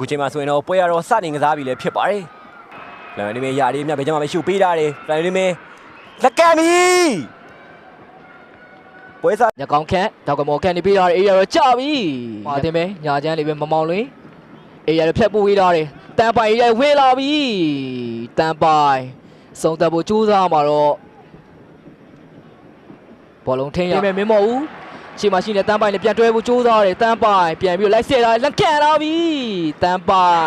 ခုချိန်မှာဆိုရင်တော့ပွဲရတော့စတင်ကစားပြီလေဖြစ်ပါတယ်ဖလန်နီမေယာရီမြဘယ်ကျမှပဲရှုပ်ပေးထားတယ်ဖလန်နီမေလက်ကမ်းပြီပွဲစား ညကောင်ခန့်တောက်ကမော်ကန်နေပေးထားတယ်အေးရတော့ကြပြီမာတင်ပဲညာချမ်းလေးပဲမမောင်လွင်အေးရတော့ဖြတ်ပို့ပေးထားတယ်တန်ပိုင်အေးရဝေးလာပြီတန်ပိုင်စုံတက်ဖို့ကြိုးစားမှာတော့ဘောလုံးထင်းရမယ်မင်းမော်ဦးရှေ့မှာရှိနေတန်ပိုင်နဲ့ပြန်တွဲဖို့ကြိုးစားတယ်တန်ပိုင်ပြန်ပြီးလိုက်ဆက်လာလက်ကန်လာပြီတန်ပိုင်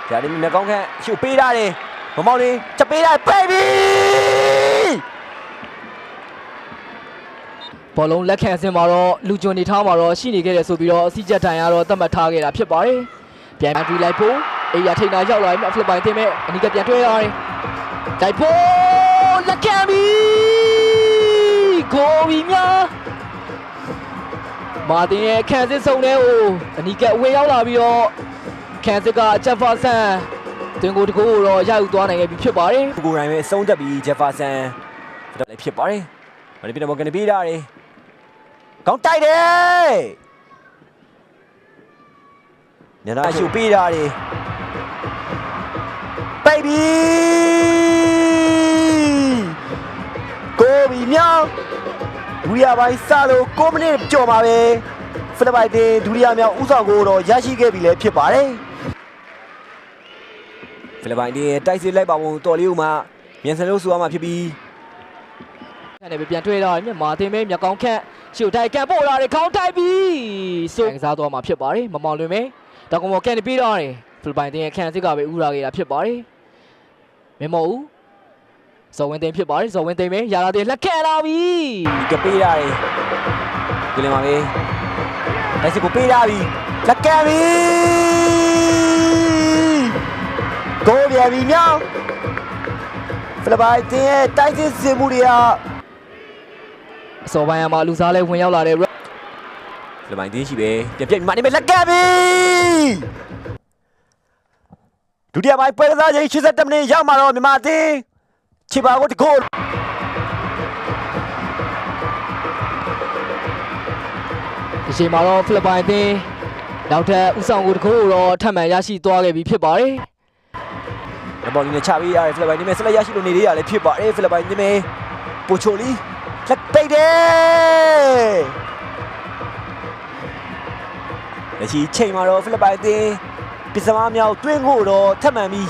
ယာရီမြကောင်းခန့်ရှုပ်ပေးထားတယ်မမောင်လေးချက်ပေးထားပေးပြီ ဘောလုံးလက်ခံစင်မှာတော့လူကျွန်းနေထားမှာတော့ရှိနေခဲ့တယ်ဆိုပြီးတော့အစီချက်ထိုင်ရတော့သတ်မှတ်ထားခဲ့တာဖြစ်ပါတယ်ပြန်ထူလိုက်ဖို့အေးရထိန်တာရောက်လာပြီဖလစ်ပိုင်တင်မဲ့အနီးကပြန်တွဲရတယ်တိုက်ဖို့လက်ခံပြီဂိုးပြီးများမာတင်ရဲ့ခံစစ်ဆုံးတဲ့ဟိုအနီးကဝေရောက်လာပြီးတော့ခံစစ်ကဂျက်ဖာဆန်တွင်ကိုတကူတော့ရယူသွားနိုင်ခဲ့ပြီဖြစ်ပါတယ် ကိုရိုင်းပဲအဆုံးသက်ပြီးဂျက်ဖာဆန်တော့လည်းဖြစ်ပါတယ်မနေ့ပြန်မော်ကန်ပေးထားတယ်ကောင်းတိုက်တယ်ညနာရှုပ်ပေးထားတယ်ပိတ်ပြီကိုဘီမြောင်းဒုတိယပိုင်းစလို့6မိနစ်ကျော်ပါပဲဖိလစ်ပိုင်တင်ဒုတိယမြောက်ဥဆောင်ကိုတော့ရရှိခဲ့ပြီလည်းဖြစ်ပါတယ်ဖိလစ်ပိုင်တင်တိုက်စစ်လိုက်ပါပုံတော်လေးဦးမှာမြန်ဆန်လို့ဆိုရမှာဖြစ်ပြီး အဲ့ဒါပြန်တွေ့တော့မြမာတင်မဲမြကောင်းခန့်ရှုတိုက်ကန်ပို့လာတယ်ခေါင်းတိုက်ပြီးဆိုကစားသွားမှာဖြစ်ပါတယ်မမောင်လွင်မဲတောက်ကမော်ကန်နေပြီးတော့တယ်ဖိလစ်ပိုင်တင်ရဲ့ခန့်စစ်ကပဲဥရာခဲ့တာဖြစ်ပါတယ်မမော်ဦးဇော်ဝင်းသိန်းဖြစ်ပါတယ်ဇော်ဝင်းသိန်းမဲရာလာတင်လက်ခံလာပြီ ဒီကပေးရတယ်ဒီလေမှာပဲတိုက်စစ်ကိုပေးရပြီလက်ကမ်းပြီဂိုးပြန်ပြီမြောင်းဖိလစ်ပိုင်တင်ရဲ့တိုက်စစ်စင်မှုတွေကအ စော်ပိုင်းမှာလူစားလဲဝင်ရောက်လာတဲ့ ဖိလစ်ပိုင်တင်ရှိပဲပြပြမြန်မာနေပဲလက်ကမ်းပြီဒုတိယပိုင်းပွဲကစားချိန်87မိနစ်ရောက်မှာတော့မြန်မာတင်ခြေပါကိုတကိုး ဒီချိန်မှာတော့ဖိလစ်ပိုင်တင်နောက်ထပ်ဥဆောင်ကိုတခုတော့ထပ်မံရရှိသွားခဲ့ပြီဖြစ်ပါတယ် ။ဘောလီနဲ့ချပေးရတယ်ဖိလစ်ပိုင်နေမဲ့ဆက်လက်ရရှိလို့နေသေးရလည်းဖြစ်ပါတယ်ဖိလစ်ပိုင်နေမဲ့ပိုချိုလီလက်ပိတ်တယ်။လက်ရှိချိန်မှာတော့ဖိလစ်ပိုင်အသင်းပစ္စမမြောက်တွင်းကိုတော့ထပ်မံပြီး